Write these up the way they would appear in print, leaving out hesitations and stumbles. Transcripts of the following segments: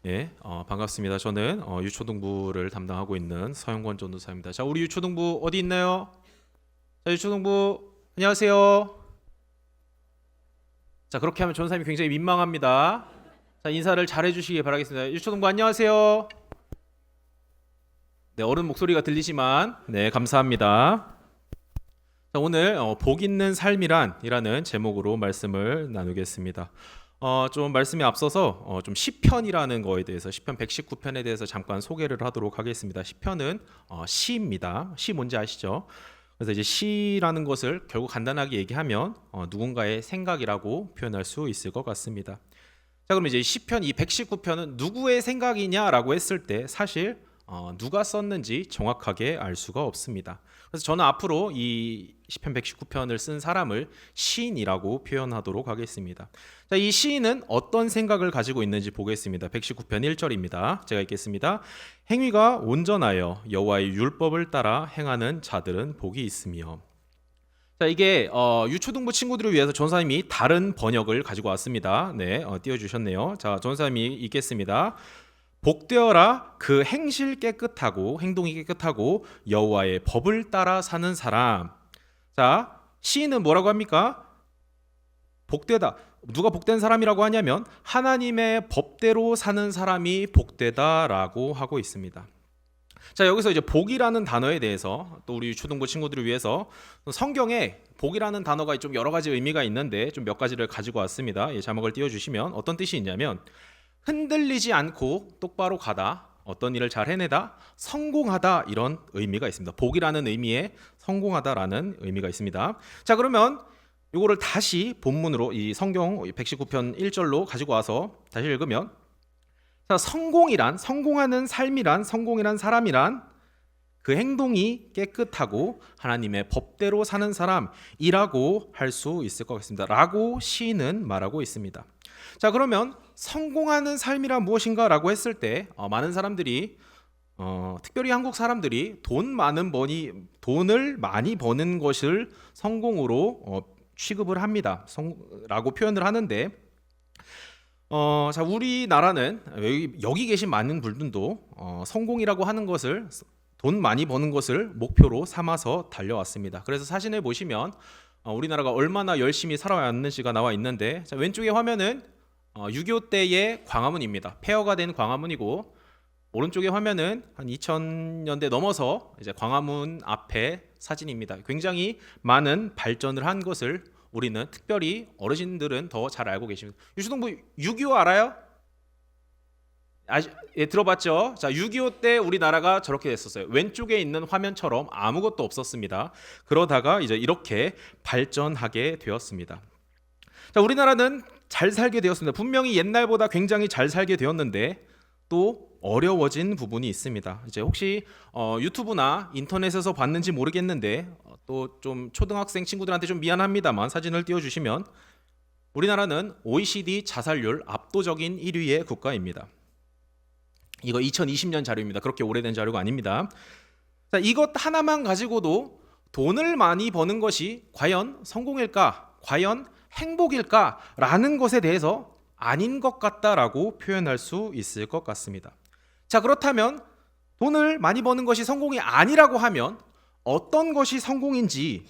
예, 반갑습니다. 저는 유초등부를 담당하고 있는 서영권 전도사입니다. 자, 우리 유초등부 어디 있나요? 자, 유초등부 안녕하세요. 자, 그렇게 하면 전도사님이 굉장히 민망합니다. 자, 인사를 잘 해주시기 바라겠습니다. 유초등부 안녕하세요. 네, 어른 목소리가 들리지만 네, 감사합니다. 자, 오늘 복 있는 삶이란이라는 제목으로 말씀을 나누겠습니다. 좀 말씀에 앞서서 좀 시편이라는 거에 대해서 시편 119편에 대해서 잠깐 소개를 하도록 하겠습니다. 시편은 시입니다. 시 뭔지 아시죠? 그래서 이제 시라는 것을 결국 간단하게 얘기하면 누군가의 생각이라고 표현할 수 있을 것 같습니다. 자, 그럼 이제 시편 이 119편은 누구의 생각이냐라고 했을 때 사실 누가 썼는지 정확하게 알 수가 없습니다. 그래서 저는 앞으로 이 시편 119편을 쓴 사람을 시인이라고 표현하도록 하겠습니다. 자, 이 시인은 어떤 생각을 가지고 있는지 보겠습니다. 119편 1절입니다. 제가 읽겠습니다. 행위가 온전하여 여호와의 율법을 따라 행하는 자들은 복이 있으며. 자, 이게 유초등부 친구들을 위해서 전사님이 다른 번역을 가지고 왔습니다. 네, 띄워주셨네요. 자, 전사님이 읽겠습니다. 복되어라 그 행실 깨끗하고 행동이 깨끗하고 여호와의 법을 따라 사는 사람. 자, 시인은 뭐라고 합니까? 복되다. 누가 복된 사람이라고 하냐면 하나님의 법대로 사는 사람이 복되다라고 하고 있습니다. 자, 여기서 이제 복이라는 단어에 대해서 또 우리 초등부 친구들을 위해서 성경에 복이라는 단어가 좀 여러 가지 의미가 있는데 좀 몇 가지를 가지고 왔습니다. 자막을 띄워주시면 어떤 뜻이 있냐면 흔들리지 않고 똑바로 가다, 어떤 일을 잘 해내다, 성공하다 이런 의미가 있습니다. 복이라는 의미에 성공하다라는 의미가 있습니다. 자, 그러면 이거를 다시 본문으로 이 성경 119편 1절로 가지고 와서 다시 읽으면 자, 성공이란 성공하는 삶이란 성공이란 사람이란 그 행동이 깨끗하고 하나님의 법대로 사는 사람이라고 할 수 있을 것 같습니다. 라고 시인은 말하고 있습니다. 자, 그러면 성공하는 삶이란 무엇인가 라고 했을 때 많은 사람들이 특별히 한국 사람들이 돈을 많이 버는 것을 성공으로 취급을 합니다. 라고 표현을 하는데 자, 우리나라는 여기 계신 많은 분들도 성공이라고 하는 것을 돈 많이 버는 것을 목표로 삼아서 달려왔습니다. 그래서 사진을 보시면 우리나라가 얼마나 열심히 살아왔는지가 나와 있는데 자, 왼쪽의 화면은 6.25 때의 광화문입니다. 폐허가 된 광화문이고 오른쪽의 화면은 한 2000년대 넘어서 이제 광화문 앞에 사진입니다. 굉장히 많은 발전을 한 것을 우리는 특별히 어르신들은 더 잘 알고 계십니다. 유초등부 6.25 알아요? 예, 들어봤죠? 자, 6.25 때 우리나라가 저렇게 됐었어요. 왼쪽에 있는 화면처럼 아무것도 없었습니다. 그러다가 이제 이렇게 발전하게 되었습니다. 자, 우리나라는 잘 살게 되었습니다. 분명히 옛날보다 굉장히 잘 살게 되었는데 또 어려워진 부분이 있습니다. 이제 혹시 유튜브나 인터넷에서 봤는지 모르겠는데 또 좀 초등학생 친구들한테 좀 미안합니다만 사진을 띄워주시면 우리나라는 OECD 자살률 압도적인 1위의 국가입니다. 이거 2020년 자료입니다. 그렇게 오래된 자료가 아닙니다. 자, 이것 하나만 가지고도 돈을 많이 버는 것이 과연 성공일까? 과연 행복일까? 라는 것에 대해서 아닌 것 같다라고 표현할 수 있을 것 같습니다. 자, 그렇다면 돈을 많이 버는 것이 성공이 아니라고 하면 어떤 것이 성공인지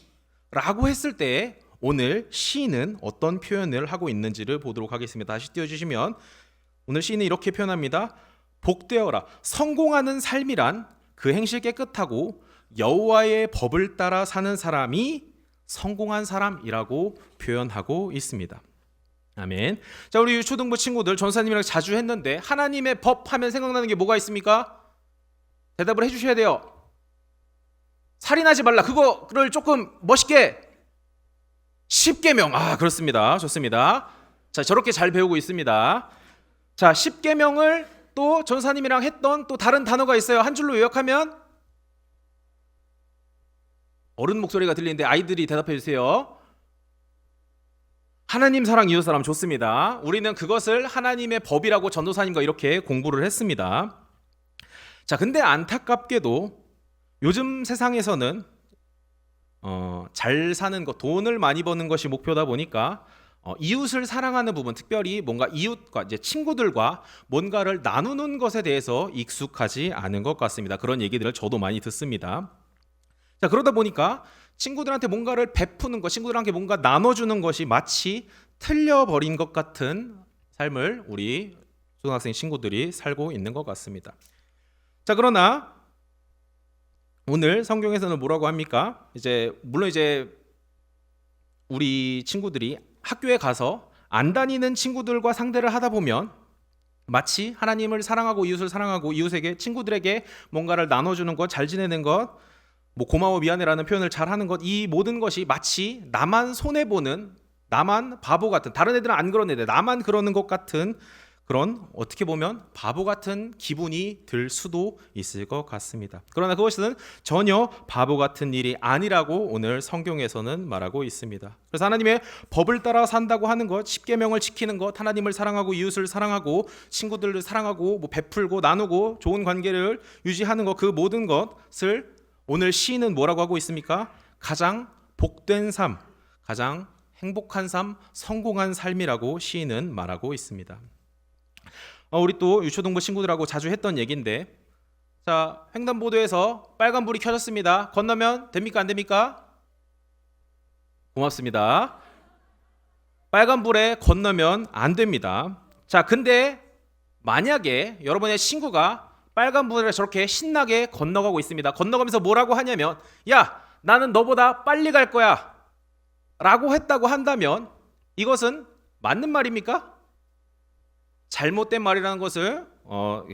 라고 했을 때 오늘 시인은 어떤 표현을 하고 있는지를 보도록 하겠습니다. 다시 띄워주시면 오늘 시인은 이렇게 표현합니다. 복되어라 성공하는 삶이란 그 행실 깨끗하고 여호와의 법을 따라 사는 사람이 성공한 사람이라고 표현하고 있습니다. 아멘. 자, 우리 유초등부 친구들 전사님이랑 자주 했는데 하나님의 법 하면 생각나는 게 뭐가 있습니까? 대답을 해주셔야 돼요. 살인하지 말라. 그거를 조금 멋있게 10계명. 아, 그렇습니다. 좋습니다. 자, 저렇게 잘 배우고 있습니다. 자, 10계명을 또 전사님이랑 했던 또 다른 단어가 있어요. 한 줄로 요약하면 어른 목소리가 들리는데 아이들이 대답해 주세요. 하나님 사랑 이웃 사랑. 좋습니다. 우리는 그것을 하나님의 법이라고 전도사님과 이렇게 공부를 했습니다. 자, 근데 안타깝게도 요즘 세상에서는 잘 사는 것, 돈을 많이 버는 것이 목표다 보니까 이웃을 사랑하는 부분, 특별히 뭔가 이웃과 이제 친구들과 뭔가를 나누는 것에 대해서 익숙하지 않은 것 같습니다. 그런 얘기들을 저도 많이 듣습니다. 자, 그러다 보니까 친구들한테 뭔가를 베푸는 것, 친구들한테 뭔가 나눠주는 것이 마치 틀려버린 것 같은 삶을 우리 초등학생 친구들이 살고 있는 것 같습니다. 자, 그러나 오늘 성경에서는 뭐라고 합니까? 물론 우리 친구들이 학교에 가서 안 다니는 친구들과 상대를 하다 보면 마치 하나님을 사랑하고 이웃을 사랑하고 이웃에게 친구들에게 뭔가를 나눠주는 것, 잘 지내는 것, 뭐 고마워 미안해라는 표현을 잘 하는 것, 이 모든 것이 마치 나만 손해 보는, 나만 바보 같은, 다른 애들은 안 그러는데 나만 그러는 것 같은 그런, 어떻게 보면 바보 같은 기분이 들 수도 있을 것 같습니다. 그러나 그것은 전혀 바보 같은 일이 아니라고 오늘 성경에서는 말하고 있습니다. 그래서 하나님의 법을 따라 산다고 하는 것, 십계명을 지키는 것, 하나님을 사랑하고 이웃을 사랑하고 친구들을 사랑하고 뭐 베풀고 나누고 좋은 관계를 유지하는 것, 그 모든 것을 오늘 시인은 뭐라고 하고 있습니까? 가장 복된 삶, 가장 행복한 삶, 성공한 삶이라고 시인은 말하고 있습니다. 우리 또 유초동부 친구들하고 자주 했던 얘기인데, 자, 횡단보도에서 빨간불이 켜졌습니다. 건너면 됩니까, 안 됩니까? 고맙습니다. 빨간불에 건너면 안 됩니다. 자, 근데 만약에 여러분의 친구가 빨간불에 저렇게 신나게 건너가고 있습니다. 건너가면서 뭐라고 하냐면, 야, 나는 너보다 빨리 갈 거야 라고 했다고 한다면 이것은 맞는 말입니까? 잘못된 말이라는 것을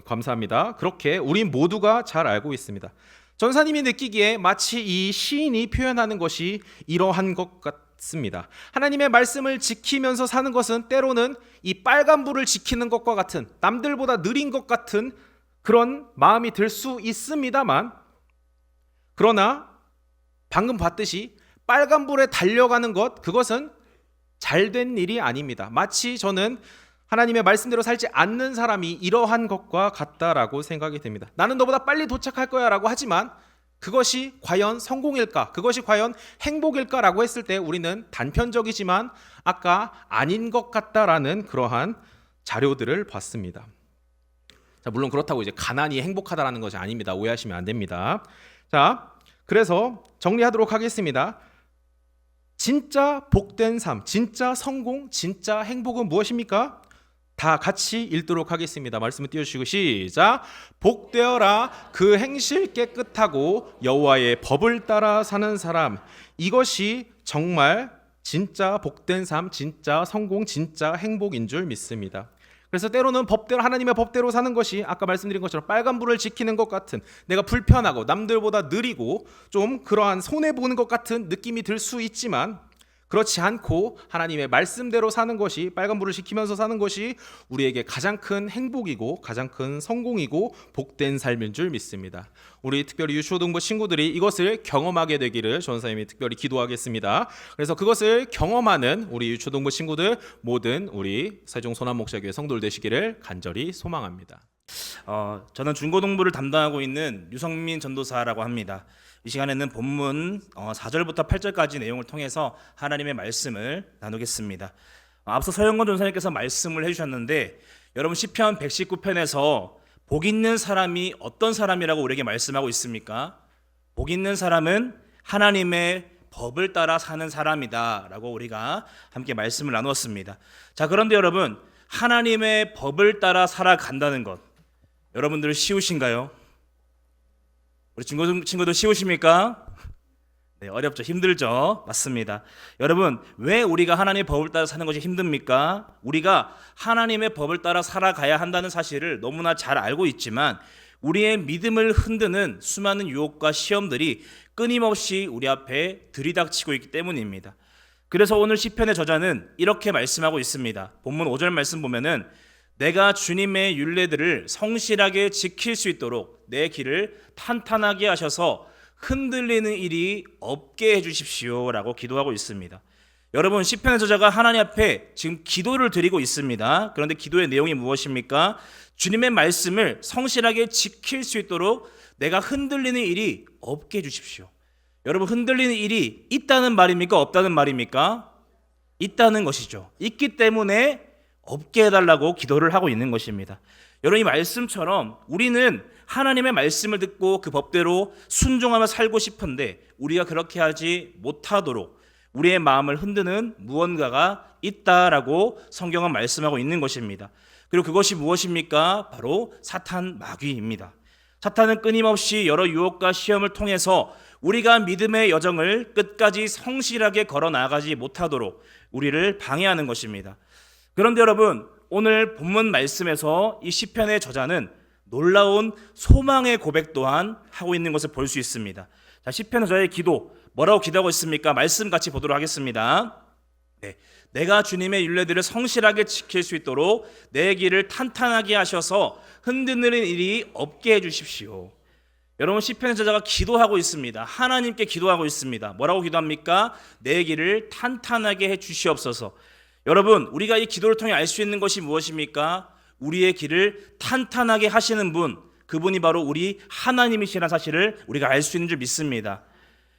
감사합니다. 그렇게 우리 모두가 잘 알고 있습니다. 전사님이 느끼기에 마치 이 시인이 표현하는 것이 이러한 것 같습니다. 하나님의 말씀을 지키면서 사는 것은 때로는 이 빨간불을 지키는 것과 같은, 남들보다 느린 것 같은 그런 마음이 들 수 있습니다만, 그러나 방금 봤듯이 빨간불에 달려가는 것, 그것은 잘된 일이 아닙니다. 마치 저는 하나님의 말씀대로 살지 않는 사람이 이러한 것과 같다라고 생각이 됩니다. 나는 너보다 빨리 도착할 거야 라고 하지만 그것이 과연 성공일까? 그것이 과연 행복일까라고 했을 때 우리는 단편적이지만 아까 아닌 것 같다라는 그러한 자료들을 봤습니다. 자, 물론 그렇다고 이제 가난이 행복하다라는 것이 아닙니다. 오해하시면 안 됩니다. 자, 그래서 정리하도록 하겠습니다. 진짜 복된 삶, 진짜 성공, 진짜 행복은 무엇입니까? 다 같이 읽도록 하겠습니다. 말씀을 띄워주시고 시작. 복되어라 그 행실 깨끗하고 여호와의 법을 따라 사는 사람, 이것이 정말 진짜 복된 삶, 진짜 성공, 진짜 행복인 줄 믿습니다. 그래서 때로는 법대로, 하나님의 법대로 사는 것이 아까 말씀드린 것처럼 빨간불을 지키는 것 같은, 내가 불편하고 남들보다 느리고 좀 그러한 손해보는 것 같은 느낌이 들 수 있지만 그렇지 않고 하나님의 말씀대로 사는 것이, 빨간불을 지키면서 사는 것이 우리에게 가장 큰 행복이고 가장 큰 성공이고 복된 삶인 줄 믿습니다. 우리 특별히 유초등부 친구들이 이것을 경험하게 되기를 전사님이 특별히 기도하겠습니다. 그래서 그것을 경험하는 우리 유초등부 친구들, 모든 우리 세종 소남목자교회 성도들 되시기를 간절히 소망합니다. 저는 중고등부를 담당하고 있는 유성민 전도사라고 합니다. 이 시간에는 본문 4절부터 8절까지 내용을 통해서 하나님의 말씀을 나누겠습니다. 앞서 서영건 전사님께서 말씀을 해주셨는데, 여러분 시편 119편에서 복 있는 사람이 어떤 사람이라고 우리에게 말씀하고 있습니까? 복 있는 사람은 하나님의 법을 따라 사는 사람이다 라고 우리가 함께 말씀을 나누었습니다. 자, 그런데 여러분, 하나님의 법을 따라 살아간다는 것, 여러분들 쉬우신가요? 우리 친구들 쉬우십니까? 네, 어렵죠. 힘들죠. 맞습니다. 여러분, 왜 우리가 하나님의 법을 따라 사는 것이 힘듭니까? 우리가 하나님의 법을 따라 살아가야 한다는 사실을 너무나 잘 알고 있지만 우리의 믿음을 흔드는 수많은 유혹과 시험들이 끊임없이 우리 앞에 들이닥치고 있기 때문입니다. 그래서 오늘 시편의 저자는 이렇게 말씀하고 있습니다. 본문 5절 말씀 보면은 내가 주님의 율례들을 성실하게 지킬 수 있도록 내 길을 탄탄하게 하셔서 흔들리는 일이 없게 해주십시오 라고 기도하고 있습니다. 여러분, 시편의 저자가 하나님 앞에 지금 기도를 드리고 있습니다. 그런데 기도의 내용이 무엇입니까? 주님의 말씀을 성실하게 지킬 수 있도록 내가 흔들리는 일이 없게 해주십시오. 여러분, 흔들리는 일이 있다는 말입니까? 없다는 말입니까? 있다는 것이죠. 있기 때문에 없게 해달라고 기도를 하고 있는 것입니다. 여러분, 이 말씀처럼 우리는 하나님의 말씀을 듣고 그 법대로 순종하며 살고 싶은데 우리가 그렇게 하지 못하도록 우리의 마음을 흔드는 무언가가 있다라고 성경은 말씀하고 있는 것입니다. 그리고 그것이 무엇입니까? 바로 사탄 마귀입니다. 사탄은 끊임없이 여러 유혹과 시험을 통해서 우리가 믿음의 여정을 끝까지 성실하게 걸어 나가지 못하도록 우리를 방해하는 것입니다. 그런데 여러분, 오늘 본문 말씀에서 이 시편의 저자는 놀라운 소망의 고백 또한 하고 있는 것을 볼 수 있습니다. 자, 시편 저자의 기도, 뭐라고 기도하고 있습니까? 말씀 같이 보도록 하겠습니다. 네, 내가 주님의 율례들을 성실하게 지킬 수 있도록 내 길을 탄탄하게 하셔서 흔드는 일이 없게 해주십시오. 여러분, 시편의 저자가 기도하고 있습니다. 하나님께 기도하고 있습니다. 뭐라고 기도합니까? 내 길을 탄탄하게 해주시옵소서. 여러분, 우리가 이 기도를 통해 알 수 있는 것이 무엇입니까? 우리의 길을 탄탄하게 하시는 분, 그분이 바로 우리 하나님이시라는 사실을 우리가 알 수 있는 줄 믿습니다.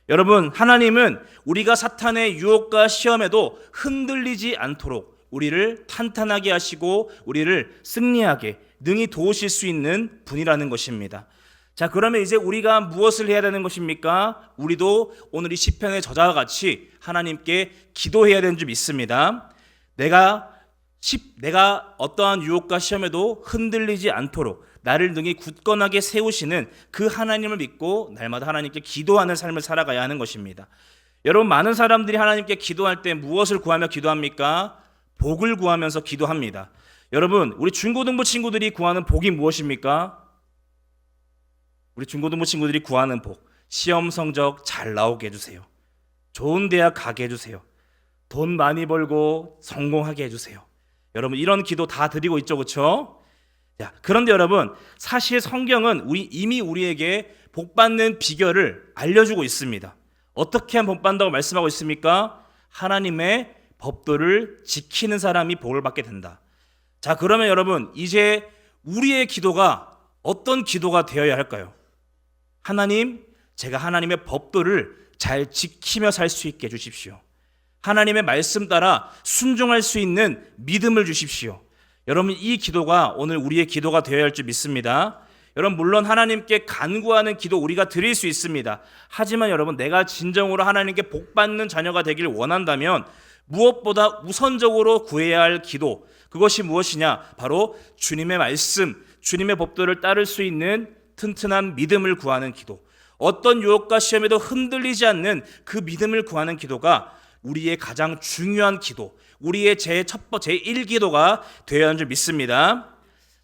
여러분, 하나님은 우리가 사탄의 유혹과 시험에도 흔들리지 않도록 우리를 탄탄하게 하시고 우리를 승리하게 능히 도우실 수 있는 분이라는 것입니다. 자, 그러면 이제 우리가 무엇을 해야 되는 것입니까? 우리도 오늘 이 시편의 저자와 같이 하나님께 기도해야 되는 줄 믿습니다. 내가 어떠한 유혹과 시험에도 흔들리지 않도록 나를 능히 굳건하게 세우시는 그 하나님을 믿고 날마다 하나님께 기도하는 삶을 살아가야 하는 것입니다. 여러분, 많은 사람들이 하나님께 기도할 때 무엇을 구하며 기도합니까? 복을 구하면서 기도합니다. 여러분, 우리 중고등부 친구들이 구하는 복이 무엇입니까? 우리 중고등부 친구들이 구하는 복, 시험 성적 잘 나오게 해주세요. 좋은 대학 가게 해주세요. 돈 많이 벌고 성공하게 해주세요. 여러분, 이런 기도 다 드리고 있죠, 그렇죠? 그런데 여러분, 사실 성경은 이미 우리에게 복 받는 비결을 알려주고 있습니다. 어떻게 하면 복 받는다고 말씀하고 있습니까? 하나님의 법도를 지키는 사람이 복을 받게 된다. 자, 그러면 여러분, 이제 우리의 기도가 어떤 기도가 되어야 할까요? 하나님, 제가 하나님의 법도를 잘 지키며 살 수 있게 해주십시오. 하나님의 말씀 따라 순종할 수 있는 믿음을 주십시오. 여러분, 이 기도가 오늘 우리의 기도가 되어야 할 줄 믿습니다. 여러분, 물론 하나님께 간구하는 기도 우리가 드릴 수 있습니다. 하지만 여러분, 내가 진정으로 하나님께 복받는 자녀가 되길 원한다면 무엇보다 우선적으로 구해야 할 기도, 그것이 무엇이냐? 바로 주님의 말씀, 주님의 법도를 따를 수 있는 튼튼한 믿음을 구하는 기도, 어떤 유혹과 시험에도 흔들리지 않는 그 믿음을 구하는 기도가 우리의 가장 중요한 기도, 우리의 제1기도가 되어야 하는 줄 믿습니다.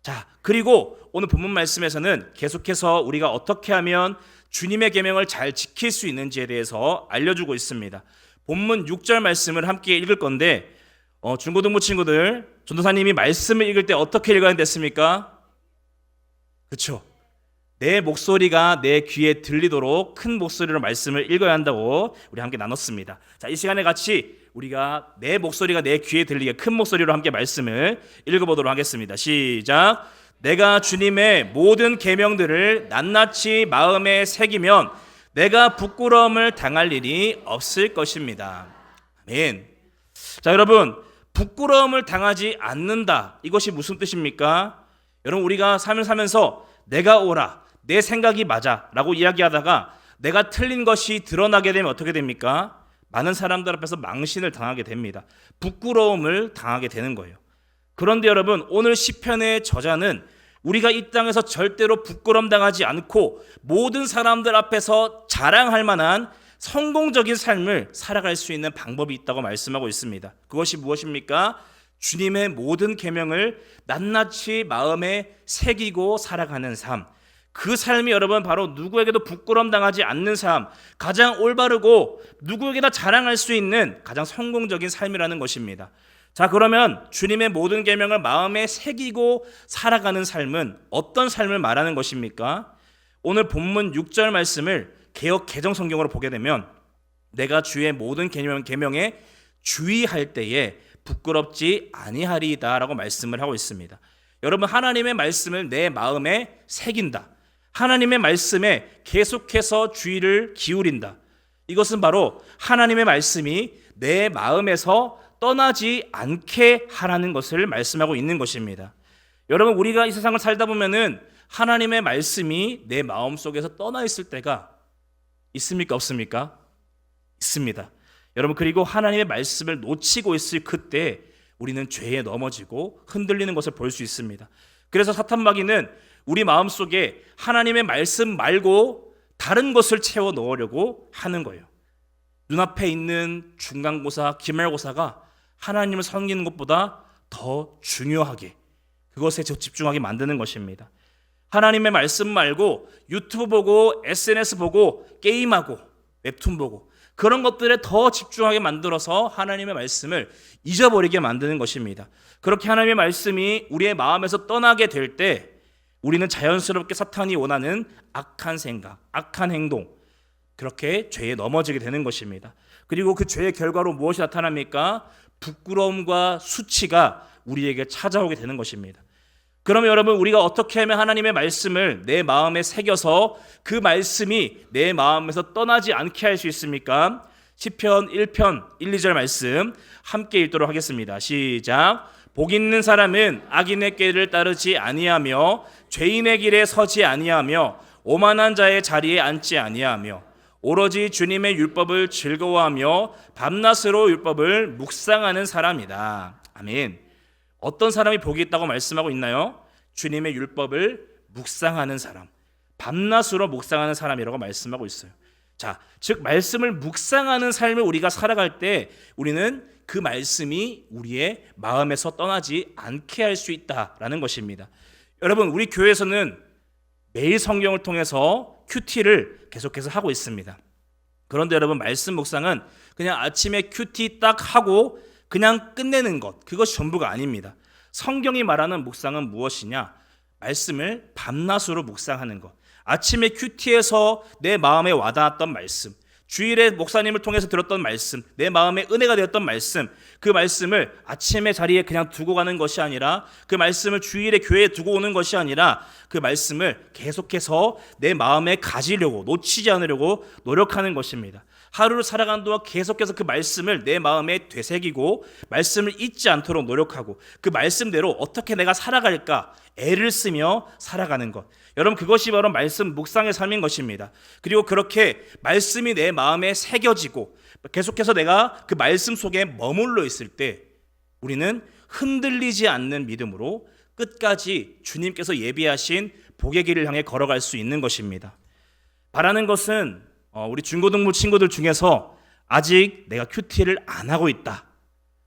자, 그리고 오늘 본문 말씀에서는 계속해서 우리가 어떻게 하면 주님의 계명을 잘 지킬 수 있는지에 대해서 알려주고 있습니다. 본문 6절 말씀을 함께 읽을 건데 중고등부 친구들, 전도사님이 말씀을 읽을 때 어떻게 읽어야 됐습니까? 그렇죠. 내 목소리가 내 귀에 들리도록 큰 목소리로 말씀을 읽어야 한다고 우리 함께 나눴습니다. 자, 이 시간에 같이 우리가 내 목소리가 내 귀에 들리게 큰 목소리로 함께 말씀을 읽어보도록 하겠습니다. 시작. 내가 주님의 모든 계명들을 낱낱이 마음에 새기면 내가 부끄러움을 당할 일이 없을 것입니다. 아멘. 자, 여러분, 부끄러움을 당하지 않는다, 이것이 무슨 뜻입니까? 여러분, 우리가 삶을 살면서 내가 옳아, 내 생각이 맞아 라고 이야기하다가 내가 틀린 것이 드러나게 되면 어떻게 됩니까? 많은 사람들 앞에서 망신을 당하게 됩니다. 부끄러움을 당하게 되는 거예요. 그런데 여러분, 오늘 시편의 저자는 우리가 이 땅에서 절대로 부끄러움 당하지 않고 모든 사람들 앞에서 자랑할 만한 성공적인 삶을 살아갈 수 있는 방법이 있다고 말씀하고 있습니다. 그것이 무엇입니까? 주님의 모든 계명을 낱낱이 마음에 새기고 살아가는 삶. 그 삶이 여러분 바로 누구에게도 부끄러움 당하지 않는 삶, 가장 올바르고 누구에게나 자랑할 수 있는 가장 성공적인 삶이라는 것입니다. 자, 그러면 주님의 모든 계명을 마음에 새기고 살아가는 삶은 어떤 삶을 말하는 것입니까? 오늘 본문 6절 말씀을 개역 개정 성경으로 보게 되면 내가 주의 모든 계명에 주의할 때에 부끄럽지 아니하리이다 라고 말씀을 하고 있습니다. 여러분, 하나님의 말씀을 내 마음에 새긴다, 하나님의 말씀에 계속해서 주의를 기울인다, 이것은 바로 하나님의 말씀이 내 마음에서 떠나지 않게 하라는 것을 말씀하고 있는 것입니다. 여러분, 우리가 이 세상을 살다 보면은 하나님의 말씀이 내 마음속에서 떠나 있을 때가 있습니까? 없습니까? 있습니다. 여러분, 그리고 하나님의 말씀을 놓치고 있을 그때 우리는 죄에 넘어지고 흔들리는 것을 볼 수 있습니다. 그래서 사탄마귀는 우리 마음속에 하나님의 말씀 말고 다른 것을 채워 넣으려고 하는 거예요. 눈앞에 있는 중간고사, 기말고사가 하나님을 섬기는 것보다 더 중요하게 그것에 집중하게 만드는 것입니다. 하나님의 말씀 말고 유튜브 보고 SNS 보고 게임하고 웹툰 보고 그런 것들에 더 집중하게 만들어서 하나님의 말씀을 잊어버리게 만드는 것입니다. 그렇게 하나님의 말씀이 우리의 마음에서 떠나게 될 때 우리는 자연스럽게 사탄이 원하는 악한 생각, 악한 행동, 그렇게 죄에 넘어지게 되는 것입니다. 그리고 그 죄의 결과로 무엇이 나타납니까? 부끄러움과 수치가 우리에게 찾아오게 되는 것입니다. 그러면 여러분, 우리가 어떻게 하면 하나님의 말씀을 내 마음에 새겨서 그 말씀이 내 마음에서 떠나지 않게 할 수 있습니까? 시편 1편 1, 2절 말씀 함께 읽도록 하겠습니다. 시작. 복 있는 사람은 악인의 길을 따르지 아니하며 죄인의 길에 서지 아니하며 오만한 자의 자리에 앉지 아니하며 오로지 주님의 율법을 즐거워하며 밤낮으로 율법을 묵상하는 사람이다. 아멘. 어떤 사람이 복이 있다고 말씀하고 있나요? 주님의 율법을 묵상하는 사람, 밤낮으로 묵상하는 사람이라고 말씀하고 있어요. 자, 즉 말씀을 묵상하는 삶을 우리가 살아갈 때 우리는 그 말씀이 우리의 마음에서 떠나지 않게 할 수 있다라는 것입니다. 여러분, 우리 교회에서는 매일 성경을 통해서 큐티를 계속해서 하고 있습니다. 그런데 여러분, 말씀 묵상은 그냥 아침에 큐티 딱 하고 그냥 끝내는 것, 그것이 전부가 아닙니다. 성경이 말하는 묵상은 무엇이냐? 말씀을 밤낮으로 묵상하는 것. 아침에 큐티에서 내 마음에 와닿았던 말씀, 주일에 목사님을 통해서 들었던 말씀, 내 마음에 은혜가 되었던 말씀, 그 말씀을 아침에 자리에 그냥 두고 가는 것이 아니라, 그 말씀을 주일에 교회에 두고 오는 것이 아니라 그 말씀을 계속해서 내 마음에 가지려고, 놓치지 않으려고 노력하는 것입니다. 하루를 살아가는 동안 계속해서 그 말씀을 내 마음에 되새기고 말씀을 잊지 않도록 노력하고 그 말씀대로 어떻게 내가 살아갈까 애를 쓰며 살아가는 것. 여러분, 그것이 바로 말씀 묵상의 삶인 것입니다. 그리고 그렇게 말씀이 내 마음에 새겨지고 계속해서 내가 그 말씀 속에 머물러 있을 때 우리는 흔들리지 않는 믿음으로 끝까지 주님께서 예비하신 복의 길을 향해 걸어갈 수 있는 것입니다. 바라는 것은 우리 중고등부 친구들 중에서 아직 내가 큐티를 안 하고 있다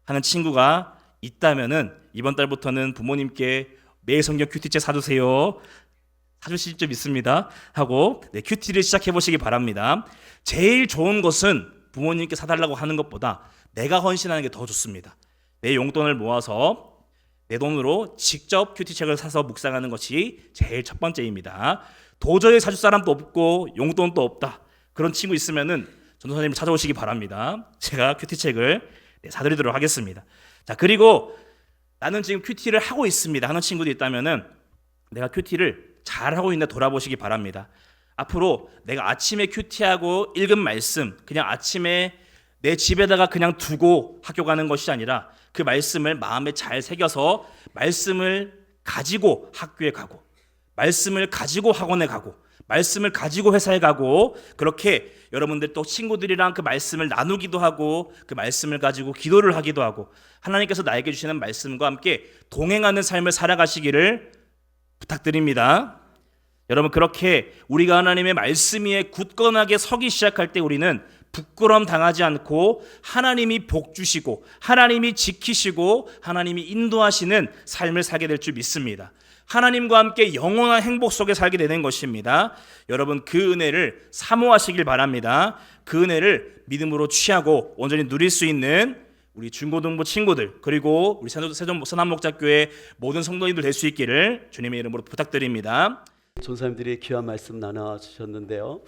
하는 친구가 있다면은 이번 달부터는 부모님께 매일 성경 큐티책 사주세요, 사주실 줄 믿습니다 하고 큐티를 시작해 보시기 바랍니다. 제일 좋은 것은 부모님께 사달라고 하는 것보다 내가 헌신하는 게 더 좋습니다. 내 용돈을 모아서 내 돈으로 직접 큐티책을 사서 묵상하는 것이 제일 첫 번째입니다. 도저히 사줄 사람도 없고 용돈도 없다, 그런 친구 있으면은 전도사님 찾아오시기 바랍니다. 제가 큐티책을 사드리도록 하겠습니다. 자, 그리고 나는 지금 큐티를 하고 있습니다 하는 친구도 있다면은 내가 큐티를 잘 하고 있나 돌아보시기 바랍니다. 앞으로 내가 아침에 큐티하고 읽은 말씀 그냥 아침에 내 집에다가 그냥 두고 학교 가는 것이 아니라 그 말씀을 마음에 잘 새겨서 말씀을 가지고 학교에 가고 말씀을 가지고 학원에 가고 말씀을 가지고 회사에 가고 그렇게 여러분들 또 친구들이랑 그 말씀을 나누기도 하고 그 말씀을 가지고 기도를 하기도 하고 하나님께서 나에게 주시는 말씀과 함께 동행하는 삶을 살아가시기를 부탁드립니다. 여러분, 그렇게 우리가 하나님의 말씀 위에 굳건하게 서기 시작할 때 우리는 부끄러움 당하지 않고 하나님이 복 주시고 하나님이 지키시고 하나님이 인도하시는 삶을 살게 될 줄 믿습니다. 하나님과 함께 영원한 행복 속에 살게 되는 것입니다. 여러분, 그 은혜를 사모하시길 바랍니다. 그 은혜를 믿음으로 취하고 온전히 누릴 수 있는 우리 중고등부 친구들 그리고 우리 세종 선한목자교회 모든 성도님들 될 수 있기를 주님의 이름으로 부탁드립니다. 전사님들이 귀한 말씀 나눠주셨는데요.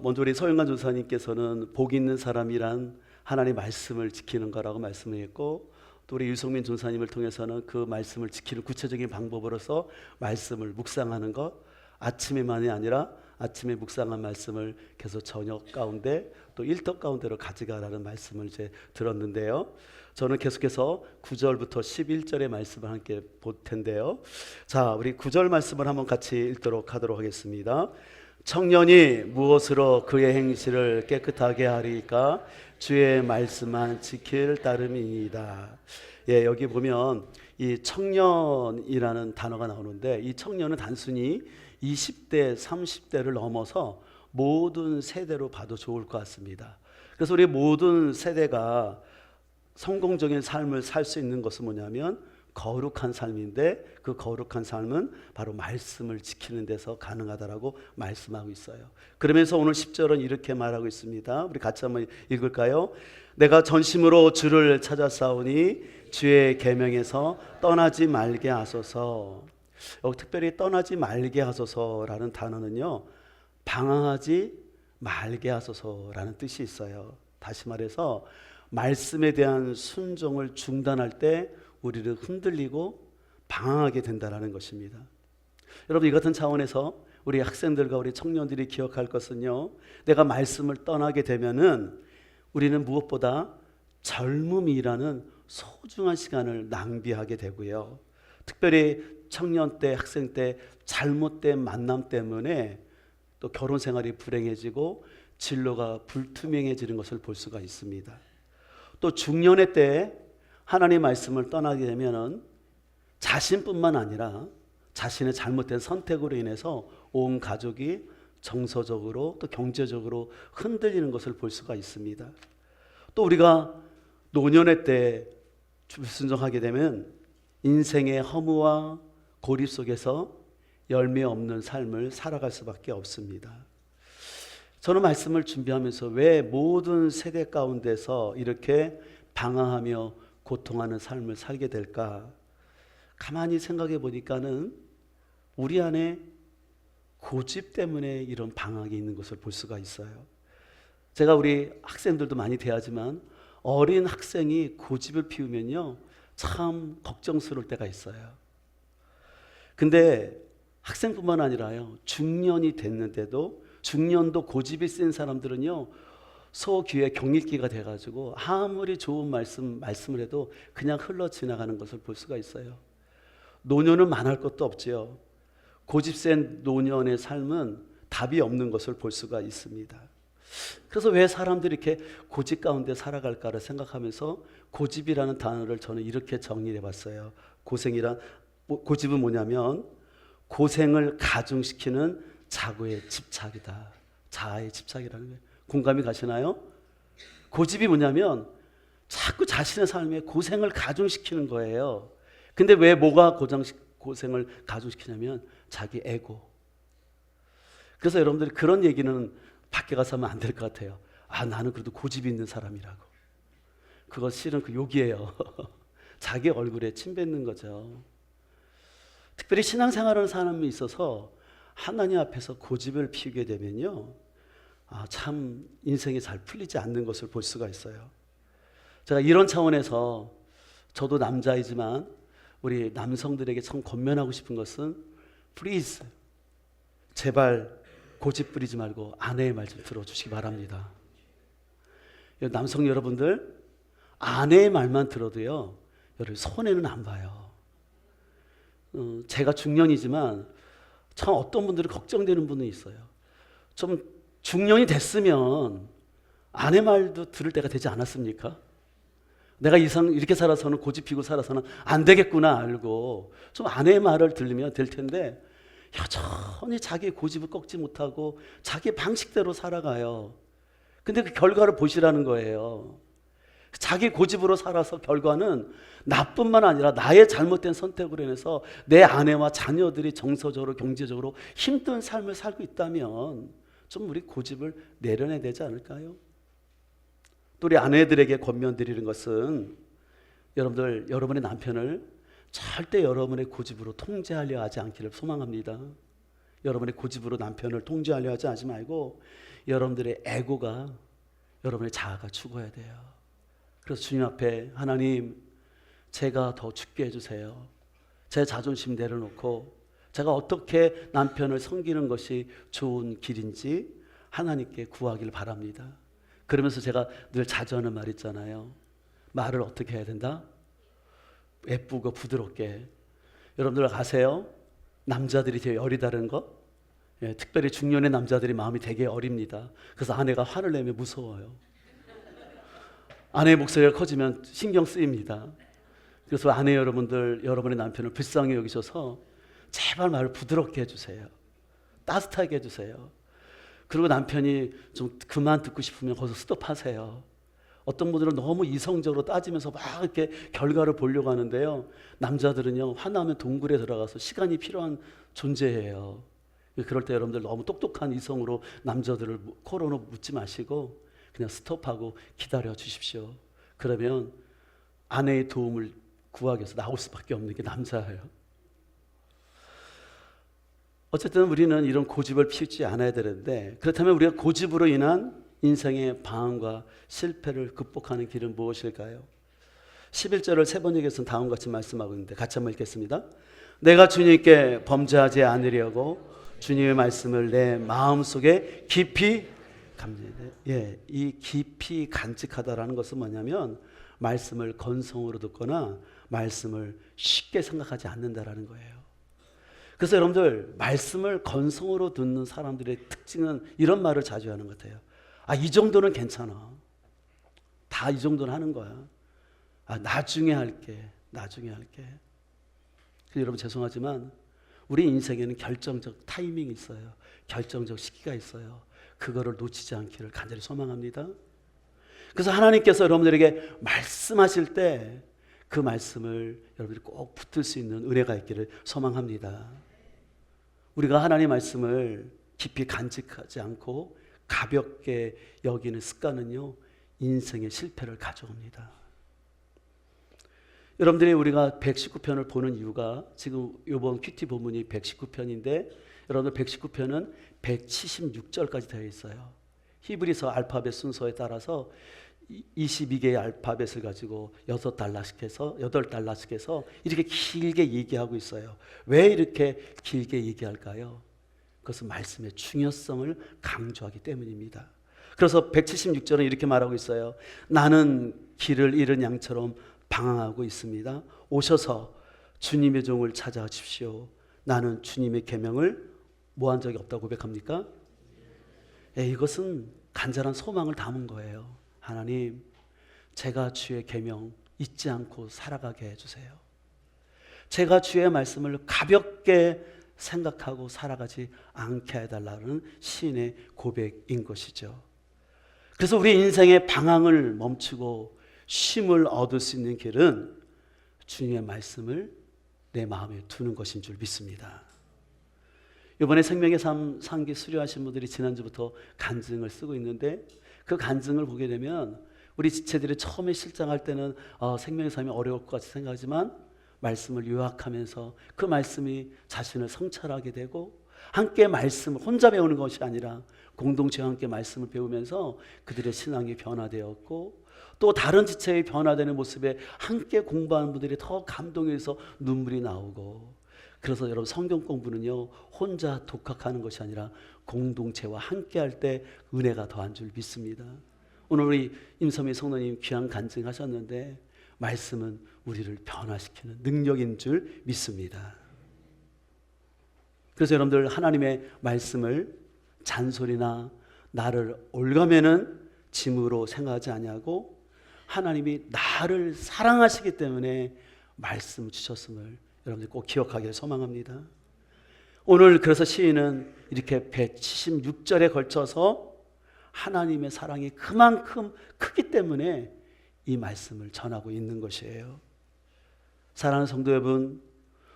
먼저 우리 서영관 전사님께서는 복 있는 사람이란 하나님의 말씀을 지키는 거라고 말씀했고, 또 우리 유성민 전사님을 통해서는 그 말씀을 지키는 구체적인 방법으로서 말씀을 묵상하는 것, 아침에만이 아니라 아침에 묵상한 말씀을 계속 저녁 가운데 또 일터 가운데로 가져가라는 말씀을 이제 들었는데요. 저는 계속해서 9절부터 11절의 말씀을 함께 볼 텐데요. 자, 우리 9절 말씀을 한번 같이 읽도록 하도록 하겠습니다. 청년이 무엇으로 그의 행실을 깨끗하게 하리까? 주의 말씀만 지킬 따름이니이다. 예, 여기 보면 이 청년이라는 단어가 나오는데, 이 청년은 단순히 20대, 30대를 넘어서 모든 세대로 봐도 좋을 것 같습니다. 그래서 우리 모든 세대가 성공적인 삶을 살 수 있는 것은 뭐냐면 거룩한 삶인데, 그 거룩한 삶은 바로 말씀을 지키는 데서 가능하다라고 말씀하고 있어요. 그러면서 오늘 10절은 이렇게 말하고 있습니다. 우리 같이 한번 읽을까요? 내가 전심으로 주를 찾아싸우니 주의 계명에서 떠나지 말게 하소서. 여기 특별히 떠나지 말게 하소서라는 단어는요, 방황하지 말게 하소서라는 뜻이 있어요. 다시 말해서 말씀에 대한 순종을 중단할 때 우리를 흔들리고 방황하게 된다는 것입니다. 여러분, 이 같은 차원에서 우리 학생들과 우리 청년들이 기억할 것은요, 내가 말씀을 떠나게 되면은 우리는 무엇보다 젊음이라는 소중한 시간을 낭비하게 되고요, 특별히 청년 때, 학생 때 잘못된 만남 때문에 또 결혼 생활이 불행해지고 진로가 불투명해지는 것을 볼 수가 있습니다. 또 중년의 때 하나님의 말씀을 떠나게 되면은 자신뿐만 아니라 자신의 잘못된 선택으로 인해서 온 가족이 정서적으로 또 경제적으로 흔들리는 것을 볼 수가 있습니다. 또 우리가 노년의 때 불순종하게 되면 인생의 허무와 고립 속에서 열매 없는 삶을 살아갈 수밖에 없습니다. 저는 말씀을 준비하면서 왜 모든 세대 가운데서 이렇게 방황하며 고통하는 삶을 살게 될까? 가만히 생각해 보니까는 우리 안에 고집 때문에 이런 방황이 있는 것을 볼 수가 있어요. 제가 우리 학생들도 많이 대하지만 어린 학생이 고집을 피우면요, 참 걱정스러울 때가 있어요. 근데 학생뿐만 아니라요, 중년이 됐는데도 중년도 고집이 센 사람들은요, 소귀에 경읽기가 돼가지고 아무리 좋은 말씀을 해도 그냥 흘러 지나가는 것을 볼 수가 있어요. 노년은 말할 것도 없지요. 고집 센 노년의 삶은 답이 없는 것을 볼 수가 있습니다. 그래서 왜 사람들이 이렇게 고집 가운데 살아갈까를 생각하면서 고집이라는 단어를 저는 이렇게 정리해 봤어요. 고집은 뭐냐면 고생을 가중시키는 자고의 집착이다. 자아의 집착이라는 거예요. 공감이 가시나요? 고집이 뭐냐면 자꾸 자신의 삶에 고생을 가중시키는 거예요. 근데 왜 뭐가 고생을 가중시키냐면 자기 에고. 그래서 여러분들이 그런 얘기는 밖에 가서 하면 안 될 것 같아요. 아, 나는 그래도 고집이 있는 사람이라고. 그거 실은 그 욕이에요. 자기 얼굴에 침 뱉는 거죠. 특별히 신앙생활하는 사람이 있어서 하나님 앞에서 고집을 피우게 되면요, 참 인생이 잘 풀리지 않는 것을 볼 수가 있어요. 제가 이런 차원에서 저도 남자이지만 우리 남성들에게 참 권면하고 싶은 것은 please, 제발 고집 부리지 말고 아내의 말 좀 들어주시기 바랍니다. 남성 여러분들, 아내의 말만 들어도요, 여러분 손해는 안 봐요. 제가 중년이지만 참 어떤 분들은 걱정되는 분이 있어요. 좀 중년이 됐으면 아내 말도 들을 때가 되지 않았습니까? 내가 이렇게 살아서는 고집 피고 살아서는 안 되겠구나 알고 좀 아내의 말을 들으면 될 텐데 여전히 자기 고집을 꺾지 못하고 자기 방식대로 살아가요. 근데 그 결과를 보시라는 거예요. 자기 고집으로 살아서 결과는 나뿐만 아니라 나의 잘못된 선택으로 인해서 내 아내와 자녀들이 정서적으로 경제적으로 힘든 삶을 살고 있다면 좀 우리 고집을 내려내야 되지 않을까요? 또 우리 아내들에게 권면드리는 것은 여러분들, 여러분의 남편을 절대 여러분의 고집으로 통제하려 하지 않기를 소망합니다. 여러분의 고집으로 남편을 통제하려 하지 말고 여러분들의 에고가, 여러분의 자아가 죽어야 돼요. 그래서 주님 앞에 하나님, 제가 더 죽게 해주세요. 제 자존심 내려놓고 제가 어떻게 남편을 섬기는 것이 좋은 길인지 하나님께 구하기를 바랍니다. 그러면서 제가 늘 자주 하는 말 있잖아요. 말을 어떻게 해야 된다? 예쁘고 부드럽게. 여러분들 아세요? 남자들이 되게 여리다는 거? 예, 특별히 중년의 남자들이 마음이 되게 어립니다. 그래서 아내가 화를 내면 무서워요. 아내의 목소리가 커지면 신경 쓰입니다. 그래서 아내 여러분들, 여러분의 남편을 불쌍히 여기셔서 제발 말을 부드럽게 해주세요. 따뜻하게 해주세요. 그리고 남편이 좀 그만 듣고 싶으면 거기서 스톱하세요. 어떤 분들은 너무 이성적으로 따지면서 막 이렇게 결과를 보려고 하는데요. 남자들은요, 화나면 동굴에 들어가서 시간이 필요한 존재예요. 그럴 때 여러분들 너무 똑똑한 이성으로 남자들을 코로로 묻지 마시고 그냥 스톱하고 기다려 주십시오. 그러면 아내의 도움을 구하기 위해서 나올 수밖에 없는 게 남자예요. 어쨌든 우리는 이런 고집을 피우지 않아야 되는데, 그렇다면 우리가 고집으로 인한 인생의 방황과 실패를 극복하는 길은 무엇일까요? 11절을 세 번 얘기해서 다음과 같이 말씀하고 있는데 같이 한번 읽겠습니다. 내가 주님께 범죄하지 않으려고 주님의 말씀을 내 마음속에 깊이 이 깊이 간직하다라는 것은 뭐냐면 말씀을 건성으로 듣거나 말씀을 쉽게 생각하지 않는다라는 거예요. 그래서 여러분들 말씀을 건성으로 듣는 사람들의 특징은 이런 말을 자주 하는 것 같아요. 이 정도는 괜찮아. 다 이 정도는 하는 거야. 나중에 할게. 여러분 죄송하지만 우리 인생에는 결정적 타이밍이 있어요. 결정적 시기가 있어요. 그거를 놓치지 않기를 간절히 소망합니다. 그래서 하나님께서 여러분들에게 말씀하실 때 그 말씀을 여러분들이 꼭 붙들 수 있는 은혜가 있기를 소망합니다. 우리가 하나님의 말씀을 깊이 간직하지 않고 가볍게 여기는 습관은요, 인생의 실패를 가져옵니다. 여러분들이 우리가 119편을 보는 이유가 지금 이번 큐티 본문이 119편인데 여러분들 119편은 176절까지 되어 있어요. 히브리서 알파벳 순서에 따라서 22개의 알파벳을 가지고 8달러씩 해서 이렇게 길게 얘기하고 있어요. 왜 이렇게 길게 얘기할까요? 그것은 말씀의 중요성을 강조하기 때문입니다. 그래서 176절은 이렇게 말하고 있어요. 나는 길을 잃은 양처럼 방황하고 있습니다. 오셔서 주님의 종을 찾아주십시오. 나는 주님의 계명을 뭐한 적이 없다고 고백합니까? 이것은 간절한 소망을 담은 거예요. 하나님, 제가 주의 계명 잊지 않고 살아가게 해주세요. 제가 주의 말씀을 가볍게 생각하고 살아가지 않게 해달라는 시인의 고백인 것이죠. 그래서 우리 인생의 방황을 멈추고 쉼을 얻을 수 있는 길은 주님의 말씀을 내 마음에 두는 것인 줄 믿습니다. 이번에 생명의 삶 상기 수료하신 분들이 지난주부터 간증을 쓰고 있는데 그 간증을 보게 되면 우리 지체들이 처음에 실장할 때는 생명의 삶이 어려울 것 같이 생각하지만 말씀을 요약하면서 그 말씀이 자신을 성찰하게 되고 함께 말씀을 혼자 배우는 것이 아니라 공동체와 함께 말씀을 배우면서 그들의 신앙이 변화되었고 또 다른 지체의 변화되는 모습에 함께 공부하는 분들이 더 감동해서 눈물이 나오고 그래서 여러분 성경 공부는요 혼자 독학하는 것이 아니라 공동체와 함께 할 때 은혜가 더한 줄 믿습니다. 오늘 우리 임선미 성도님 귀한 간증하셨는데 말씀은 우리를 변화시키는 능력인 줄 믿습니다. 그래서 여러분들 하나님의 말씀을 잔소리나 나를 올가매는 짐으로 생각하지 아니하고 하나님이 나를 사랑하시기 때문에 말씀 주셨음을 여러분들 꼭 기억하기를 소망합니다. 오늘 그래서 시인은 이렇게 176절에 걸쳐서 하나님의 사랑이 그만큼 크기 때문에 이 말씀을 전하고 있는 것이에요. 사랑하는 성도 여러분,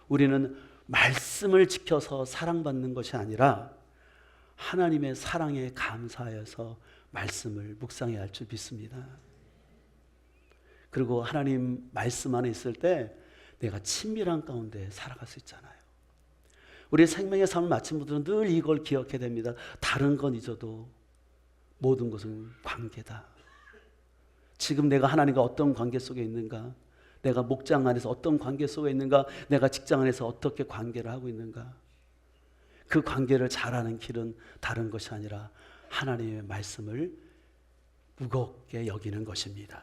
우리는 말씀을 지켜서 사랑받는 것이 아니라 하나님의 사랑에 감사하여서 말씀을 묵상해야 할 줄 믿습니다. 그리고 하나님 말씀 안에 있을 때 내가 친밀한 가운데 살아갈 수 있잖아요. 우리 생명의 삶을 마친 분들은 늘 이걸 기억해야 됩니다. 다른 건 잊어도 모든 것은 관계다. 지금 내가 하나님과 어떤 관계 속에 있는가? 내가 목장 안에서 어떤 관계 속에 있는가? 내가 직장 안에서 어떻게 관계를 하고 있는가? 그 관계를 잘하는 길은 다른 것이 아니라 하나님의 말씀을 무겁게 여기는 것입니다.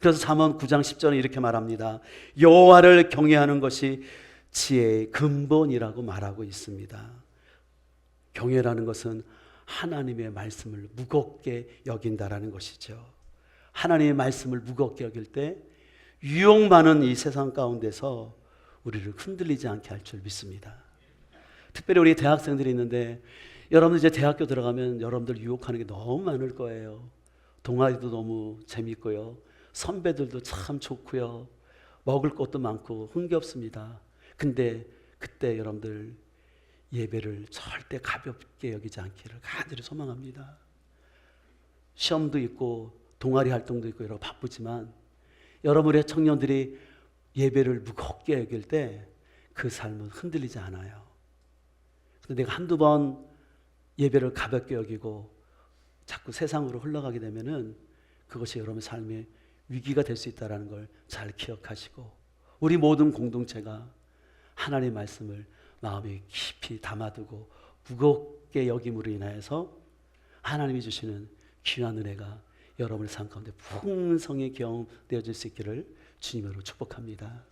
그래서 잠언 9장 10절에 이렇게 말합니다. 여호와를 경외하는 것이 지혜의 근본이라고 말하고 있습니다. 경외라는 것은 하나님의 말씀을 무겁게 여긴다라는 것이죠. 하나님의 말씀을 무겁게 여길 때 유혹 많은 이 세상 가운데서 우리를 흔들리지 않게 할 줄 믿습니다. 특별히 우리 대학생들이 있는데 여러분들 이제 대학교 들어가면 여러분들 유혹하는 게 너무 많을 거예요. 동아리도 너무 재밌고요. 선배들도 참 좋고요. 먹을 것도 많고 흥겹습니다. 근데 그때 여러분들 예배를 절대 가볍게 여기지 않기를 간절히 소망합니다. 시험도 있고 동아리 활동도 있고 여러 바쁘지만 여러분의 청년들이 예배를 무겁게 여길 때 그 삶은 흔들리지 않아요. 그런데 내가 한두 번 예배를 가볍게 여기고 자꾸 세상으로 흘러가게 되면은 그것이 여러분의 삶의 위기가 될 수 있다는 걸 잘 기억하시고 우리 모든 공동체가 하나님의 말씀을 마음에 깊이 담아두고 무겁게 여김으로 인하여서 하나님이 주시는 귀한 은혜가 여러분의 삶 가운데 풍성히 경험되어질 수 있기를 주님으로 축복합니다.